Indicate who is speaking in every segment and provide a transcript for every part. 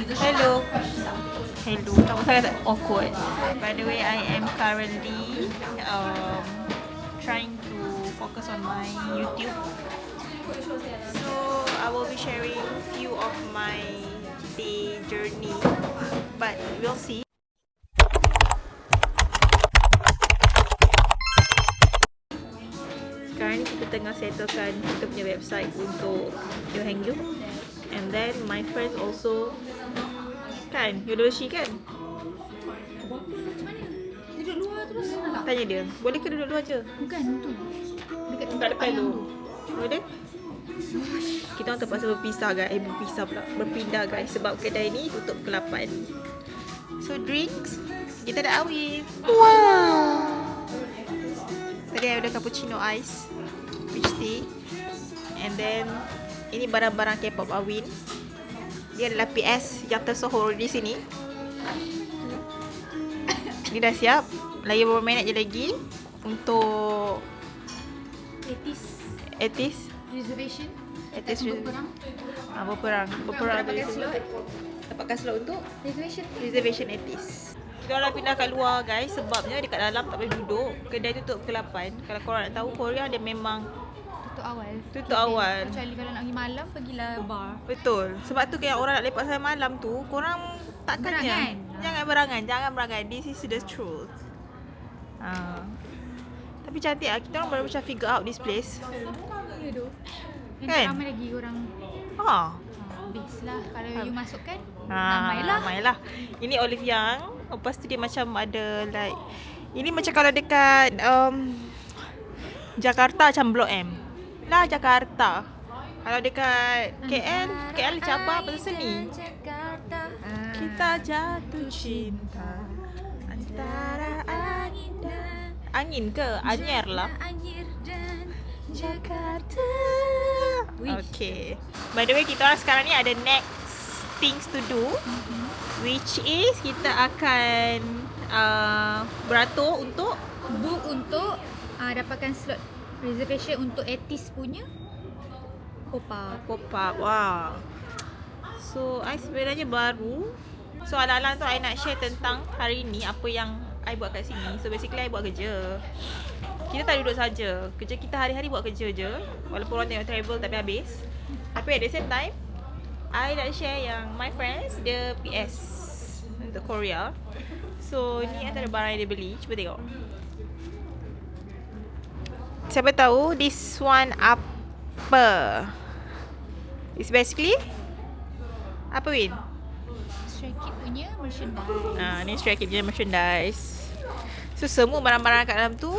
Speaker 1: Hello. Hello. Tak sangat awkward. By the way, I am currently trying to focus on my YouTube. So I will be sharing few of my day journey, but we'll see. Sekarang ni kita tengah settlekan kita punya website untuk Yo Hangyu. And then my friend also kan, Yodoshi kan?
Speaker 2: Duduk luar terus nak?
Speaker 1: Tanya dia, boleh ke duduk luar je?
Speaker 2: Bukan tu. Dekat
Speaker 1: Kat depan tu.
Speaker 2: ayam
Speaker 1: Boleh? Kita orang terpaksa berpisah guys. Berpisah pula. Berpindah guys. Sebab kedai ni tutup pukul 8. So drinks, kita ada Awin. Wow. Tadi ada cappuccino ice, peach tea. And then ini barang-barang K-pop Awin. Dia adalah PS yang tersohor di sini. Dia dah siap. Lagi beberapa minit je lagi untuk Etis
Speaker 2: reservation.
Speaker 1: Etis
Speaker 2: Berperang.
Speaker 1: Berperang
Speaker 2: Dapatkan slot.
Speaker 1: Dapatkan slot untuk
Speaker 2: Reservation.
Speaker 1: Etis. Kita orang pindah kat luar guys. Sebabnya dekat dalam tak boleh duduk. Kedai tutup pukul 8. Kalau korang nak tahu, Korea dia memang tutup awal.
Speaker 2: Kecuali kalau nak pergi malam, pergilah bar.
Speaker 1: Betul. Sebab tu kayak orang nak lepak sampai malam tu, korang takkannya. Jangan berangan. This is the truth. Tapi cantik lah. Kita orang baru macam figure out this place.
Speaker 2: Ya tu.
Speaker 1: Kan?
Speaker 2: Kan? Ramai lagi orang. Base lah. Kalau you masuk kan,
Speaker 1: ramailah. Ini Olive Young. Lepas tu dia macam ada like, ini macam kalau dekat Jakarta macam Blok M lah, Jakarta. Kalau dekat KL cabang pasal seni. Kita jatuh cinta antara angin ke Anyer lah. Jakarta. Okay. By the way, kita orang sekarang ni ada next things to do, which is kita akan beratur untuk
Speaker 2: book untuk dapatkan slot reservation untuk Etis punya
Speaker 1: pop-up. Wah. So, I sebenarnya baru. So, alang-alang tu I nak share tentang hari ni apa yang I buat kat sini. So, basically I buat kerja. Kita tak duduk saja. Kerja kita hari-hari buat kerja je. Walaupun orang tengok travel tapi habis. Tapi at the same time, I nak share yang my friends dia PS untuk Korea. So, ni antara barang yang dia beli. Cuba tengok. Siapa tahu this one apa? It's basically apa Win?
Speaker 2: Stray Kids punya merchandise.
Speaker 1: Ni Stray Kids punya merchandise. So semua barang-barang kat dalam tu,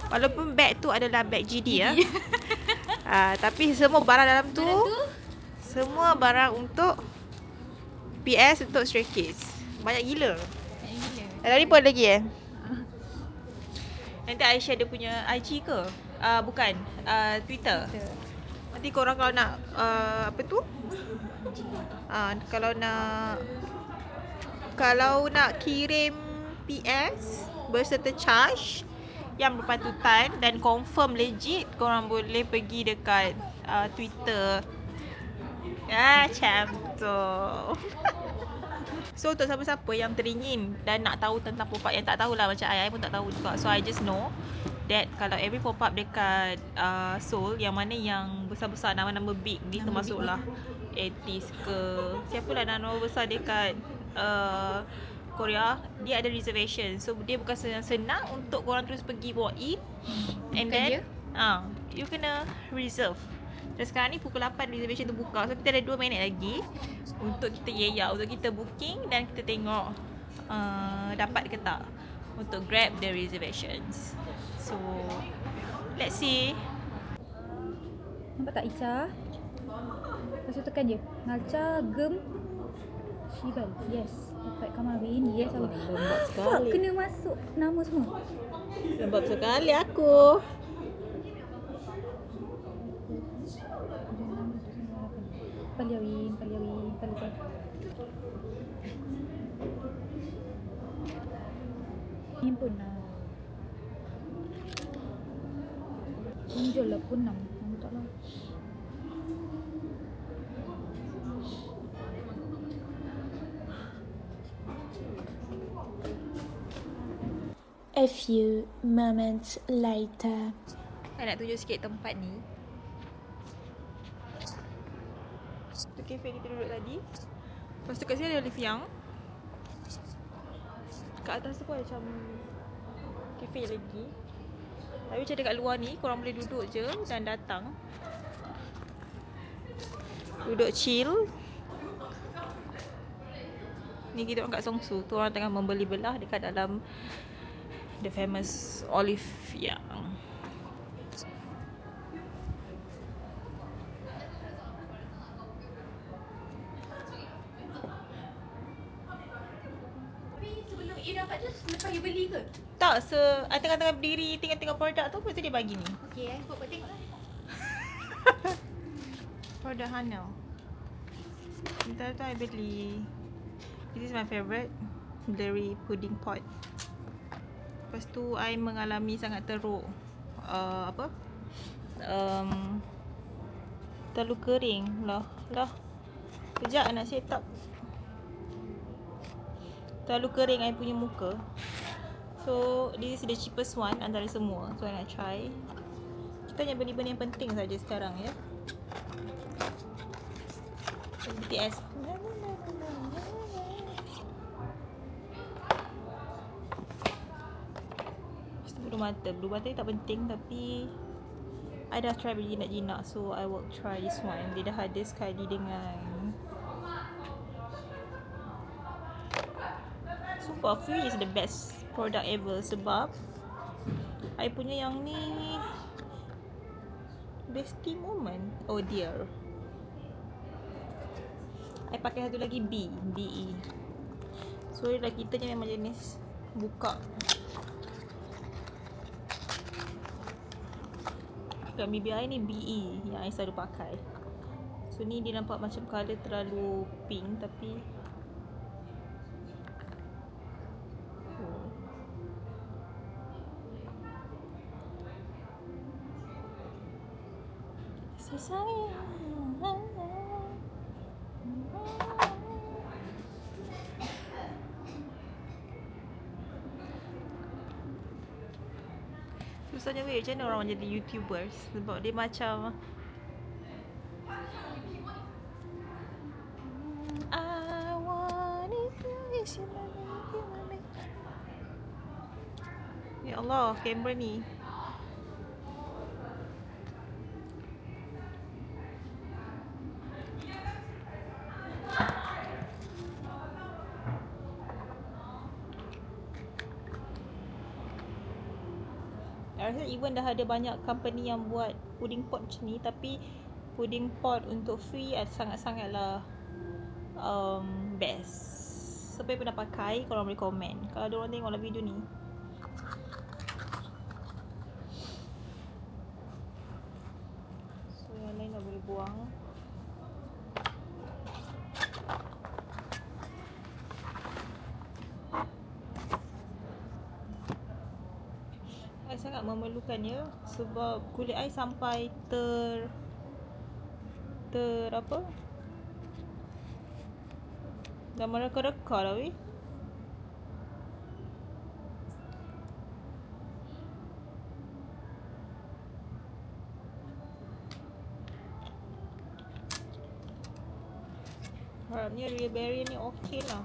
Speaker 1: walaupun bag tu adalah bag GD ya. Tapi semua barang dalam tu semua barang untuk PS untuk Stray Kids. Banyak gila. Tadi pun ada lagi Nanti I share dia punya IG ke? Bukan, Twitter. Nanti korang kalau nak apa tu? Kalau nak kirim PS berserta charge yang berpatutan dan confirm legit, korang boleh pergi dekat Twitter. Macam tu. So untuk siapa-siapa yang teringin dan nak tahu tentang pop-up, yang tak tahulah macam I pun tak tahu juga. So I just know that kalau every pop-up dekat Seoul, yang mana yang besar-besar, nama-nama big ni termasuklah Etis ke siapalah nama besar dekat Korea, dia ada reservation. So dia bukan senang untuk korang terus pergi walk in. And then you kena reserve. Dan sekarang ni pukul 8 reservation tu buka. So kita ada 2 minit lagi untuk kita untuk kita booking dan kita tengok dapat ke tak untuk grab the reservations. So let's see.
Speaker 2: Nampak tak Ica? Lepas tu tekan je. Ngaca, gem, Shibal. Yes. Dapat Kamawin. Yes.
Speaker 1: Lembab sekali.
Speaker 2: Kena masuk nama semua.
Speaker 1: Lembab sekali aku.
Speaker 2: Paliawin. Himpun lah. Muncul lah pun 6. Tak lah.
Speaker 3: A few moments later.
Speaker 1: Saya nak tunjuk sikit tempat ni. Tu kafe kita duduk tadi. Lepas tu kat sini ada lift yang. Kat atas tu pun ada macam kafe lagi. Tapi macam dekat luar ni korang boleh duduk je dan datang. Duduk chill. Ni kita orang kat Songsu. Tu orang tengah membeli belah dekat dalam the famous olive yang.
Speaker 2: Sebelum you dapat tu, lepas you beli ke?
Speaker 1: Tak, I tengah-tengah berdiri tengok produk tu, lepas tu dia bagi ni.
Speaker 2: Okay, buat tengok lah.
Speaker 1: Produk Hanel. Entah tu I beli. This is my favourite dairy pudding pot. Lepas tu I mengalami sangat teruk terlalu kering lah. Kejap nak set up. Terlalu kering I punya muka. So this is the cheapest one antara semua. So I nak try. Kita hanya beli benda yang penting saja sekarang ya. BTS. Bulu mata ni tak penting tapi I dah try beli jinak-jinak, so I will try this one. Dia dah ada sekali dengan Super Free is the best product ever sebab I punya yang ni bestie moment. Oh dear, I pakai satu lagi BE. So lah kita ni memang jenis buka. Kat BBI ni BE yang I selalu pakai. So ni dia nampak macam colour terlalu pink tapi susahnya weh, macam mana orang jadi YouTubers? Sebab dia macam I want it, yes, you want me. Ya Allah, kamera ni. I rasa even dah ada banyak company yang buat pudding pot macam ni, tapi pudding pot untuk free sangat-sangatlah best. Siapa yang pernah pakai, korang boleh komen kalau ada orang tengoklah video ni. So yang lain dah boleh buang. I sangat memerlukannya sebab kulit I sampai apa? Dah mereka-reka lah weh. Harapnya Real Berry ni okey lah.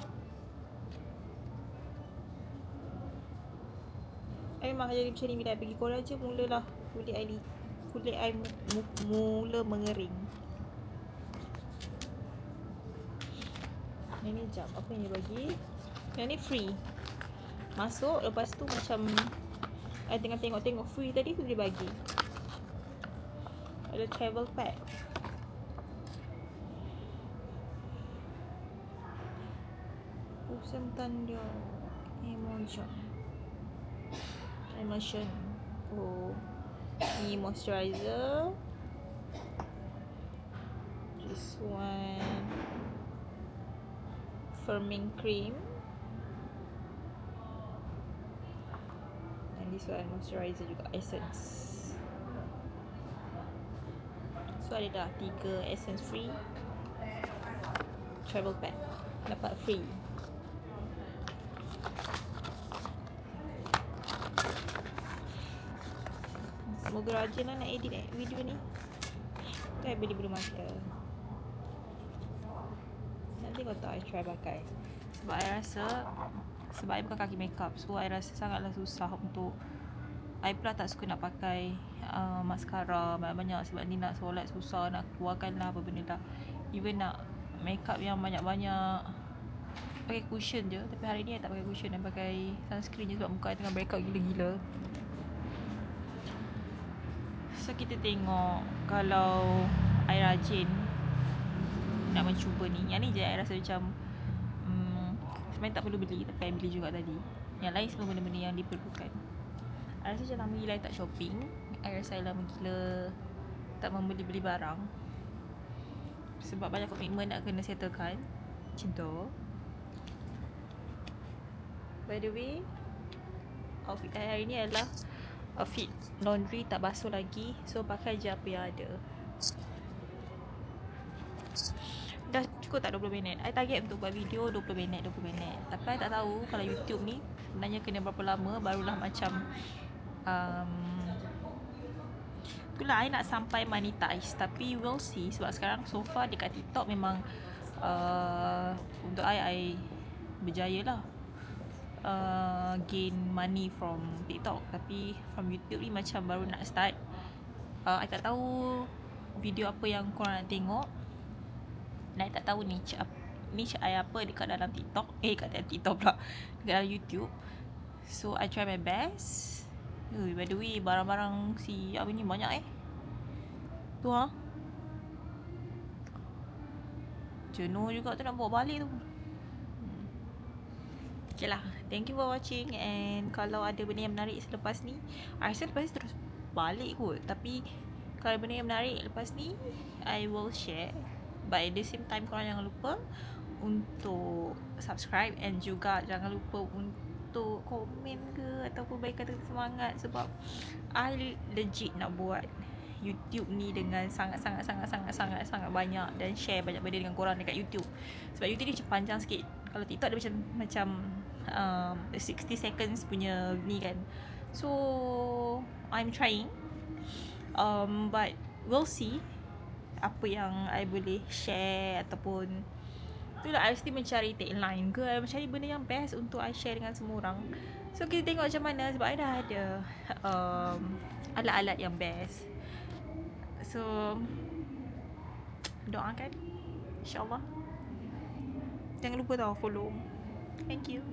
Speaker 1: I memang jadi macam ni bila I pergi Korea je, mulalah kulit I mula mengering. Yang ni jap, apa yang dia bagi? Yang ni free. Masuk, lepas tu macam I tengah tengok free tadi tu dia bagi. Ada travel pack. Pusam tanda Emulsion. Oh, ni moisturizer. This one firming cream. And this one moisturizer juga, essence. So ada dah 3 essence free. Travel pack dapat free. Semoga rajin lah nak edit video ni. Tu I beli bulu mata. Nanti kau tahu I try pakai. Sebab I rasa sebab I bukan kaki makeup, so I rasa sangatlah susah untuk I pula tak suka nak pakai mascara banyak-banyak sebab ni nak solat susah, nak keluarkan lah apa benda lah. Even nak makeup yang banyak-banyak pakai cushion je. Tapi hari ni I tak pakai cushion, I pakai sunscreen je sebab muka I tengah breakout gila-gila. So kita tengok kalau I rajin nak mencuba ni. Yang ni je I rasa macam sebenarnya tak perlu beli, tapi I beli juga tadi. Yang lain semua benda-benda yang diperlukan. I rasa macam lama gila I tak shopping. I rasa I lama gila tak membeli-beli barang sebab banyak komitmen nak kena settlekan. Macam tu. By the way, outfit I hari ni adalah outfit laundry, tak basuh lagi. So pakai je apa yang ada. Dah cukup tak 20 minit? I target untuk buat video 20 minit. Tapi I tak tahu kalau YouTube ni sebenarnya kena berapa lama barulah macam itulah I nak sampai monetize. Tapi we'll see. Sebab sekarang so far dekat TikTok memang untuk I berjaya lah gain money from TikTok. Tapi from YouTube ni macam baru nak start. I tak tahu video apa yang korang nak tengok. Dan I tak tahu niche I apa dekat dalam TikTok. Dekat dalam TikTok pula, dekat dalam YouTube. So I try my best. By the way, barang-barang si apa ni banyak tu jenuh juga tu nak bawa balik tu. Okay lah, thank you for watching. And kalau ada benda yang menarik selepas ni, I rasa lepas ni terus balik kot. Tapi kalau benda yang menarik lepas ni, I will share. But at the same time, korang jangan lupa untuk subscribe. And juga jangan lupa untuk komen ke ataupun bagi kata semangat. Sebab I legit nak buat YouTube ni dengan sangat banyak. Dan share banyak benda dengan korang dekat YouTube. Sebab YouTube ni macam panjang sikit. Kalau TikTok dia macam 60 seconds punya ni kan. So I'm trying, but we'll see apa yang I boleh share. Ataupun itulah, I mesti mencari tagline ke, I mencari benda yang best untuk I share dengan semua orang. So kita tengok macam mana. Sebab I dah ada alat-alat yang best. So doakan, InsyaAllah. Jangan lupa tau follow. Thank you.